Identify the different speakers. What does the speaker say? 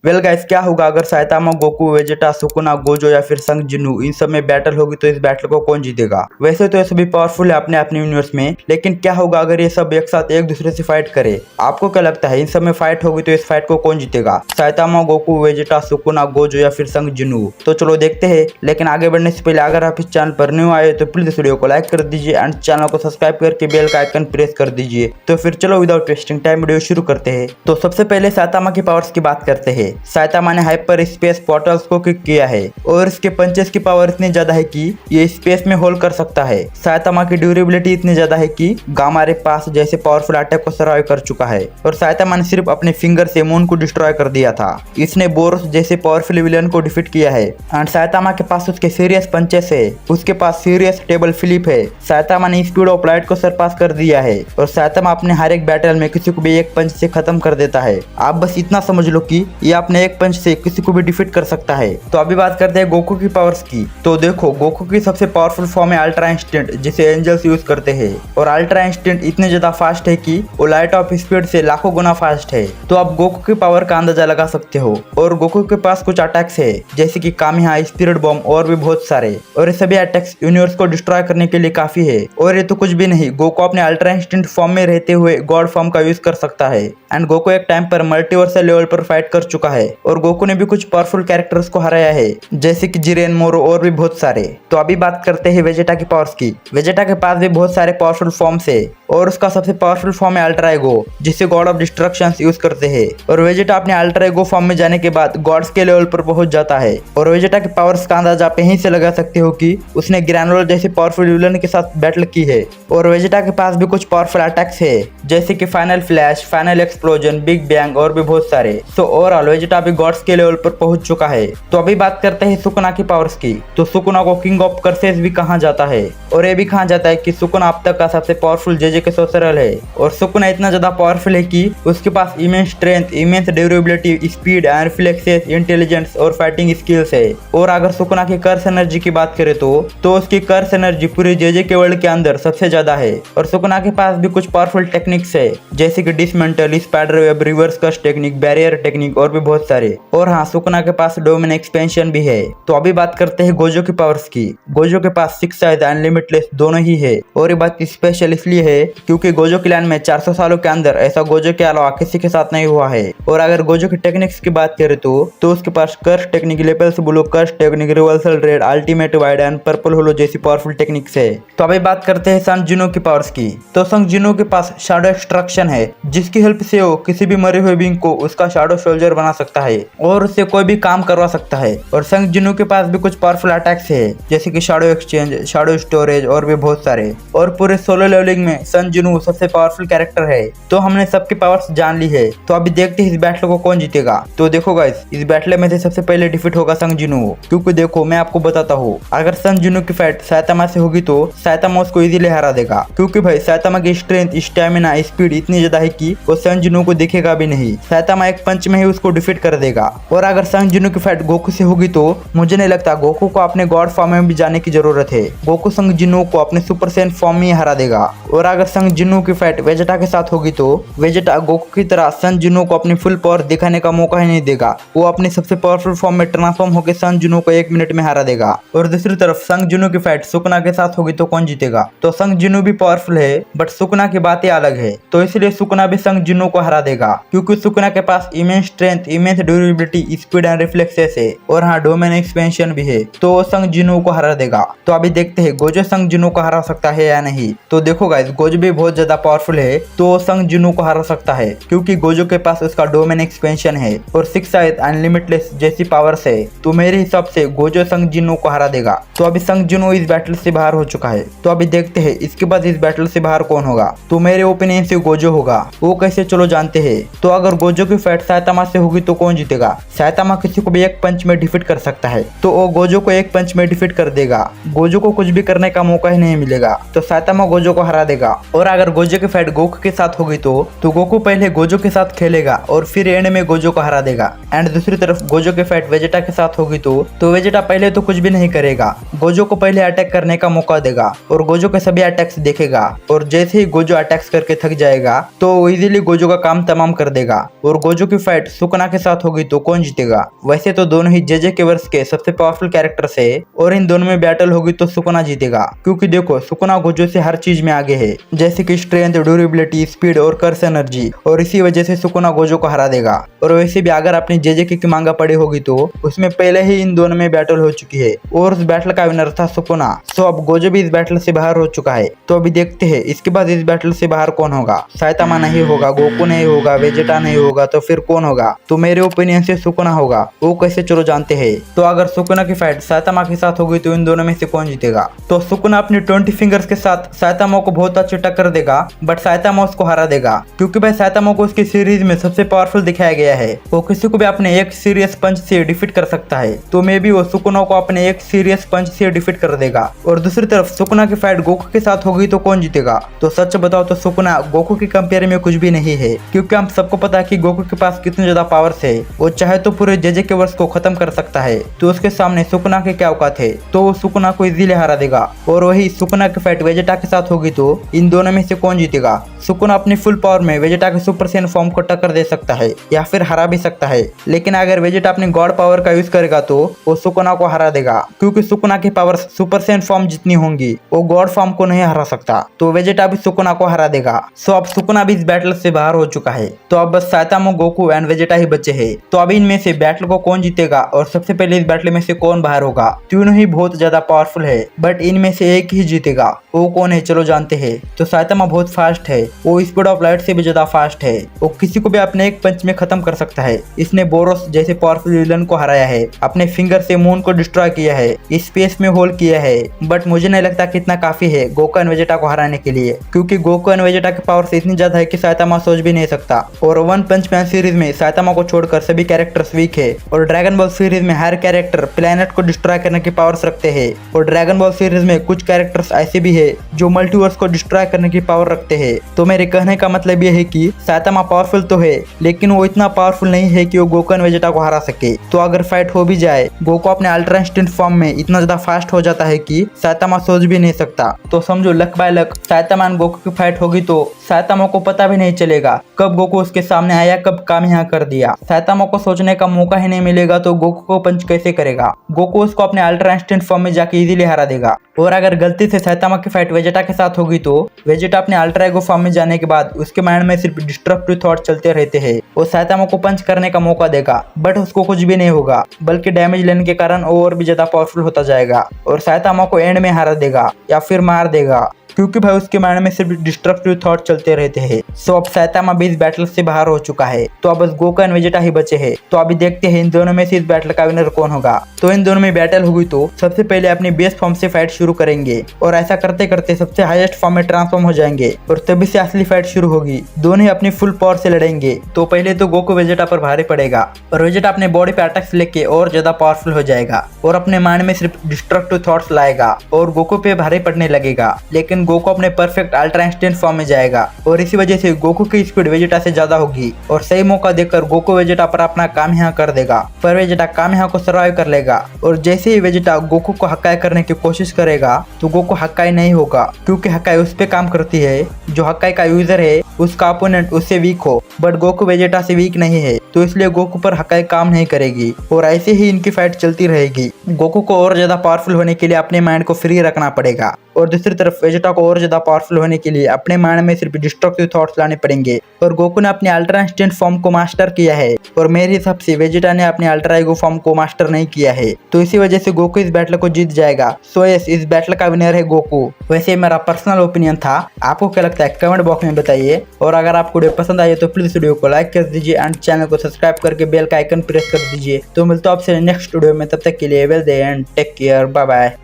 Speaker 1: Well guys, क्या होगा अगर साइतामा, गोकू, वेजेटा, सुकुना, गोजो या फिर संग जिन्नू इन सब में बैटल होगी तो इस बैटल को कौन जीतेगा। वैसे तो ये सभी पावरफुल है अपने अपने यूनिवर्स में, लेकिन क्या होगा अगर ये सब एक साथ एक दूसरे से फाइट करे। आपको क्या लगता है इन सब में फाइट होगी तो इस फाइट को कौन जीतेगा, साइतामा, गोकू, वेजेटा, सुकुना, गोजो या फिर संग जिन्नू। तो चलो देखते हैं, लेकिन आगे बढ़ने से पहले अगर आप इस चैनल पर न्यू आए तो प्लीज इस वीडियो को लाइक कर दीजिए एंड चैनल को सब्सक्राइब करके बेल का आइकन प्रेस कर दीजिए। तो फिर चलो विदाउट वेस्टिंग टाइम वीडियो शुरू करते हैं। तो सबसे पहले साइतामा की पावर्स की बात करते हैं। साइतामा ने हाइपर स्पेस पोर्टल्स को किक किया है और इसके पंचेस की पावर इतनी ज्यादा है कि ये स्पेस में होल्ड कर सकता है। साइतामा की ड्यूरेबिलिटी इतनी ज्यादा है कि गामा रे पास जैसे पावरफुल अटैक को सर्वाइव कर चुका है और साइतामा ने सिर्फ अपने फिंगर से मून को डिस्ट्रॉय कर दिया था। इसने बोरोस जैसे पावरफुल विलेन को डिफीट किया है एंड साइतामा के पास उसके सीरियस पंचेस है, उसके पास सीरियस टेबल फ्लिप है। साइतामा ने स्पीड ऑफ लाइट को सरपास कर दिया है और साइतामा अपने हर एक बैटल में किसी को भी एक पंच से खत्म कर देता है। आप बस इतना समझ लो कि ये अपने एक पंच से किसी को भी डिफीट कर सकता है। तो अभी बात करते हैं गोकू की पावर्स की। तो देखो, गोकू की सबसे पावरफुल फॉर्म है अल्ट्रा इंस्टेंट, जिसे एंजल्स यूज करते हैं और अल्ट्रा इंस्टेंट इतने ज्यादा फास्ट है कि वो लाइट ऑफ स्पीड से लाखों गुना फास्ट है। तो आप गोकू की पावर का अंदाजा लगा सकते हो। और गोकू के पास कुछ अटैक्स है जैसे कि कामिहा, स्पिरिट बॉम्ब और भी बहुत सारे, और ये सभी अटैक्स यूनिवर्स को डिस्ट्रॉय करने के लिए काफी है। और ये तो कुछ भी नहीं, गोकू अपने अल्ट्रा इंस्टेंट फॉर्म में रहते हुए गॉड फॉर्म का यूज कर सकता है एंड गोकू एक टाइम पर मल्टीवर्सल लेवल पर फाइट कर चुका है और गोकू ने भी कुछ पावरफुल कैरेक्टर्स को हराया है जैसे कि जिरेन, मोरो और भी बहुत सारे। तो अभी बात करते हैं वेजेटा की पावर्स की। वेजेटा के पास भी बहुत सारे पावरफुल फॉर्म्स है और उसका सबसे पावरफुल फॉर्म है अल्ट्रा ईगो, जिसे गॉड ऑफ डिस्ट्रक्शन यूज करते हैं। और वेजेटा अपने अल्ट्रा ईगो फॉर्म में जाने के बाद गॉड्स के लेवल पर पहुंच जाता है। और वेजेटा के पावर्स का अंदाजा आप यहीं से लगा सकते हो कि उसने ग्रैनुलर जैसे पावरफुल विलन के साथ बैटल की है। और वेजेटा के पास भी कुछ पावरफुल अटैक्स है जैसे कि final flash, final explosion, big bang और भी बहुत सारे। तो ओवरऑल वेजेटा भी गॉड्स के लेवल पर पहुंच चुका है। तो अभी बात करते हैं सुकुना की पावर्स की। तो सुकुना को किंग ऑफ कर्सेस भी कहा जाता है और ये भी कहा जाता है कि सुकुना अब तक का सबसे पावरफुल जेजे के सोसरल है। और सुकुना इतना ज्यादा पावरफुल है कि उसके पास immense strength, immense durability, speed and reflexes, intelligence और फाइटिंग स्किल्स है। और अगर सुकुना की कर्स एनर्जी की बात करें तो उसकी कर्स एनर्जी पूरे जेजे के वर्ल्ड के अंदर सबसे ज्यादा है। और सुकुना के पास भी कुछ पावरफुल टेक्निक्स है जैसे कि डिसमेंटल, स्पाइडर वेब, रिवर्स कस्ट टेक्निक, बैरियर टेक्निक और भी बहुत सारे। और हाँ, सुकुना के पास डोमेन एक्सपेंशन भी है। तो अभी बात करते हैं गोजो की पावर्स की। गोजो के पास सिक्स साइज एंड लिमिटलेस दोनों ही है और ये बात स्पेशल इसलिए है क्योंकि गोजो क्लैन में 400 सालों के अंदर ऐसा गोजो के अलावा किसी के साथ नहीं हुआ है। और अगर गोजो की टेक्निक्स की बात करें तो उसके पास curse technique, lapse blue, curse technique, reversal red, ultimate void and purple hollow जैसी पावरफुल टेक्निक्स है। तो अभी बात करते हैं संग जिनो की पावर्स की। तो संग जिनो के पास शैडो एक्सट्रैक्शन है जिसकी हेल्प से वो किसी भी मरे हुए बींग को उसका शैडो सोल्जर बना सकता है और उससे कोई भी काम करवा सकता है। और संग जिनो के पास भी कुछ पावरफुल अटैक्स है जैसे कि शैडो एक्सचेंज, शैडो स्टोरेज और भी बहुत सारे। और पूरे सोलो लेवलिंग में संग जिनो सबसे पावरफुल कैरेक्टर है। तो हमने सबकी पावर्स जान ली है। तो अभी देखते हैं इस बैटल को कौन जीतेगा। तो देखो गाइस, इस बैटल में से सबसे पहले डिफीट होगा संग जिनो, क्योंकि देखो मैं आपको बताता हूँ, अगर संग जिनो की फाइट साइतामा से होगी तो साइतामा उसको इजीली हरा देगा, क्योंकि भाई साइतामा की स्ट्रेंथ, स्टैमिना, स्पीड इतनी ज्यादा है कि वो संग जिनो को दिखेगा भी नहीं। साइतामा एक पंच में ही उसको डिफीट कर देगा। और अगर संग जिनो की फाइट गोकू से होगी तो मुझे नहीं लगता गोकू को अपने गॉड फॉर्म में भी जाने की जरूरत है। गोकू संग जिनो को अपने सुपर सैयन फॉर्म में ही हरा देगा। और अगर संग जिनो की फाइट वेजेटा के साथ होगी तो वेजेटा गोकू की तरह संग जिनो को अपनी फुल पावर दिखाने का मौका ही नहीं देगा। वो अपने सबसे पावरफुल फॉर्म में ट्रांसफॉर्म होकर संग जिनो को 1 मिनट में हरा देगा। और दूसरी तरफ संग जिनो की फाइट सुकुना के साथ होगी तो कौन जीतेगा। तो संग जिनो भी पावरफुल है बट सुकुना की बातें अलग है, तो इसलिए सुकुना भी संग जिनो को हरा देगा, क्योंकि सुकुना के पास immense strength, immense durability, speed and reflexes है और हाँ डोमेन एक्सपेंशन भी है। तो वो संग जिनो को हरा देगा। तो अभी देखते हैं गोजो संग जिनो को हरा सकता है या नहीं। तो देखो गाइस, गोजो भी बहुत ज्यादा पावरफुल है तो वो संग जिनो को हरा सकता है, क्योंकि गोजो के पास उसका डोमेन एक्सपेंशन है और सिक्स साइज एंड लिमिटलेस जैसी पावर्स है। तो मेरे हिसाब से गोजो संग जिनो को हरा देगा। तो अभी संग जिनो इस बैटल से बाहर हो चुका है। तो अभी देखते हैं इसके बाद इस बैटल से बाहर कौन होगा। तो मेरे ओपिनियन से गोजो होगा। वो कैसे, चलो जानते हैं। तो अगर गोजो की फाइट साइतामा से होगी तो कौन जीतेगा। साइतामा किसी को भी एक पंच में डिफीट कर सकता है, तो वो गोजो को एक पंच में डिफीट कर देगा। गोजो को कुछ भी करने का मौका ही नहीं मिलेगा। तो साइतामा गोजो को हरा देगा। और अगर गोजो की फाइट गोकू के साथ होगी तो गोकू पहले गोजो के साथ खेलेगा और फिर एंड में गोजो को हरा देगा। एंड दूसरी तरफ गोजो की फाइट वेजेटा के साथ होगी तो वेजेटा पहले तो कुछ भी नहीं करेगा, गोजो को पहले अटैक करने का मौका देगा और गोजो के सभी अटैक्स देखेगा। और जैसे ही गोजो अटैक्स करके थक जाएगा तो इजीली गोजो का काम तमाम कर देगा। और गोजो की फाइट सुकुना के साथ होगी तो कौन जीतेगा। वैसे तो दोनों ही जेजे के वर्ष के सबसे पावरफुल कैरेक्टर्स है और इन दोनों में बैटल होगी तो सुकुना जीतेगा, क्योंकि देखो सुकुना गोजो से हर चीज में आगे है, जैसे कि स्ट्रेंथ, ड्यूरेबिलिटी, स्पीड और कर्स एनर्जी, और इसी वजह से सुकुना गोजो को हरा देगा। और वैसे भी अगर आपने जेजे की मांगा पड़ी होगी तो उसमें पहले ही इन दोनों में बैटल हो चुकी है और उस बैटल का विनर था सुकुना। सो अब गोजो भी इस बैटल से बाहर हो चुका है। तो अभी देखते हैं इसके बाद इस बैटल से बाहर कौन होगा। साइतामा नहीं होगा, गोकू नहीं होगा, वेजेटा नहीं होगा, तो फिर कौन होगा। तो मेरे ओपिनियन से सुकुना होगा। वो कैसे, चलो जानते हैं। तो अगर सुकुना की फाइट साइतामा के साथ होगी तो इन दोनों में से कौन जीतेगा। तो सुकुना अपनी 20 फिंगर्स के साथ साइतामा को बहुत अच्छी टक्कर देगा, बट साइतामा उसको हरा देगा, क्योंकि भाई साइतामा को उसकी सीरीज में सबसे पावरफुल दिखाया गया है। वो किसी को भी अपने एक सीरियस पंच से डिफीट कर सकता है, तो मे भी वो सुकुना को अपने एक सीरियस पंच से डिफीट कर देगा। और दूसरी तरफ सुकुना की फाइट गोकू के साथ होगी तो कौन जीतेगा। तो सच बताओ तो सुकुना गोकू के कंपेयर में कुछ भी नहीं है, क्योंकि हम सबको पता है कि गोकू के पास कितने ज्यादा पावर्स है। वो चाहे तो पूरे जेजे के वर्ष को खत्म कर सकता है, तो उसके सामने सुकुना के क्या औकात है। तो वो सुकुना को इजीली हरा देगा। और वही सुकुना की फाइट वेजेटा के साथ होगी तो इन दोनों में से कौन जीतेगा। सुकुना अपनी फुल पावर में वेजेटा के सुपर सैयन फॉर्म को टक्कर दे सकता है या फिर हरा भी सकता है, लेकिन अगर वेजेटा अपनी गॉड पावर का यूज करेगा तो वो सुकुना को हरा देगा, क्योंकि सुकुना की पावर सुपर सैयन फॉर्म जितनी होंगी वो गॉड फॉर्म को नहीं हरा सकता। तो वेजेटा भी सुकुना को हरा देगा। सो अब सुकुना भी इस बैटल से बाहर हो चुका है। तो अब बस साइतामा, गोकू एंड वेजेटा ही बचे हैं। तो अब इनमें से बैटल को कौन जीतेगा और सबसे पहले इस बैटल में से कौन बाहर होगा। तीनों ही बहुत ज्यादा पावरफुल है, बट इनमें से एक ही जीतेगा। वो कौन है, चलो जानते हैं। तो साइतामा बहुत फास्ट है, वो स्पीड ऑफ लाइट से भी ज्यादा फास्ट है। वो किसी को भी अपने एक पंच में खत्म कर सकता है। इसने बोरोस जैसे पावरफुल विलन को हराया है, अपने फिंगर से मून को डिस्ट्रॉय किया है, स्पेस में होल किया है, बट मुझे नहीं लगता कि इतना काफी है गोकू एंड वेजेटा को हराने के लिए, क्योंकि गोकू एंड वेजेटा की पावर इतनी ज्यादा है कि साइतामा सोच भी नहीं सकता। और वन पंच मैन सीरीज में साइतामा को छोड़कर सभी कैरेक्टर्स वीक है, और ड्रैगन बॉल सीरीज में हर कैरेक्टर प्लेनेट को डिस्ट्रॉय करने की पावर्स रखते हैं। और ड्रैगन बॉल सीरीज में कुछ कैरेक्टर्स ऐसे भी है जो मल्टीवर्स को डिस्ट्रॉय करने की पावर रखते हैं। तो मेरे कहने का मतलब यह है कि साइतामा पावरफुल तो है, लेकिन वो इतना पावरफुल नहीं है कि वो गोकू एंड वेजेटा को हरा सके। तो अगर फाइट हो भी जाए, गोकू अपने अल्ट्रा इंस्टेंट फॉर्म में इतना ज्यादा फास्ट हो जाता है कि साइतामा सोच भी नहीं सकता। तो समझो luck by luck Saitama and Goku की फाइट होगी तो साइतामा को पता भी नहीं चलेगा कब गोकू उसके सामने आया, कब कामयाब कर दिया। साइतामा को सोचने का मौका ही नहीं मिलेगा, तो गोकू को पंच कैसे करेगा। गोकू उसको अपने अल्ट्रा इंस्टेंट फॉर्म में जाके इजीली हरा देगा। और अगर गलती से साइतामा की फाइट वेजेटा के साथ होगी तो वेजेटा अपने अल्ट्रा ईगो फॉर्म में जाने के बाद उसके माइंड में सिर्फ डिस्ट्रक्टिव थॉट चलते रहते हैं। वो साइतामा को पंच करने का मौका देगा, बट उसको कुछ भी नहीं होगा, बल्कि डैमेज लेने के कारण और भी ज्यादा पावरफुल होता जाएगा और साइतामा को एंड में हरा देगा या फिर मार देगा, क्योंकि भाई उसके माइंड में सिर्फ डिस्ट्रक्टिव थॉट चलते रहते हैं। सो अब साइतामा भी इस बैटल से बाहर हो चुका है। तो अब बस गोकू एंड वेजेटा ही बचे हैं। तो अभी देखते हैं इन दोनों में से इस बैटल का विनर कौन होगा। तो इन दोनों में बैटल होगी तो सबसे पहले अपनी बेस फॉर्म से फाइट शुरू करेंगे, और ऐसा करते करते सबसे हाईएस्ट फॉर्म में ट्रांसफॉर्म हो जाएंगे, और तभी से असली फाइट शुरू होगी। दोनों ही अपनी फुल पावर से लड़ेंगे। तो पहले तो गोकू वेजेटा पर भारी पड़ेगा, और वेजेटा अपने बॉडी पे अटैक्स लेके और ज्यादा पावरफुल हो जाएगा और अपने माइंड में सिर्फ डिस्ट्रक्टिव थॉट्स लाएगा और गोकू पे भारी पड़ने लगेगा। लेकिन गोकू अपने परफेक्ट अल्ट्रा इंस्टेंट फॉर्म में जाएगा, और इसी वजह से गोकू की स्पीड वेजेटा से ज्यादा होगी, और सही मौका देकर गोकू वेजेटा पर अपना काम यहाँ कर देगा। पर वेजेटा काम यहाँ को सर्वाइव कर लेगा, और जैसे ही वेजेटा गोकू को हक्काई करने की कोशिश करेगा तो गोकू हक्काई नहीं होगा, क्योंकि हक्काई उस पे काम करती है जो हक्काई का यूजर है उसका अपोनेंट उससे वीक हो, बट गोकू वेजेटा से वीक नहीं है, तो इसलिए गोकू पर हक्काई काम नहीं करेगी। और ऐसे ही इनकी फाइट चलती रहेगी। गोकू को और ज्यादा पावरफुल होने के लिए अपने माइंड को फ्री रखना पड़ेगा, और दूसरी तरफ वेजेटा को और ज्यादा पावरफुल होने के लिए अपने माइंड में सिर्फ डिस्ट्रक्टिव थॉट्स लाने पड़ेंगे। और गोकू ने अपने अल्ट्रा इंस्टेंट फॉर्म को मास्टर किया है, और मेरे हिसाब से वेजेटा ने अपने अल्ट्रा ईगो फॉर्म को मास्टर नहीं किया है, तो इसी वजह से गोकू इस बैटल को जीत जाएगा। सो यस, इस बैटल का विनर है गोकू। वैसे मेरा पर्सनल ओपिनियन था, आपको क्या लगता है कमेंट बॉक्स में बताइए। और अगर आपको वीडियो पसंद आई तो प्लीज वीडियो को लाइक कर दीजिए एंड चैनल को सब्सक्राइब करके बेल का आइकन प्रेस कर दीजिए। तो मिलता हूं आपसे नेक्स्ट वीडियो में, तब तक के लिए well day and take care, bye bye.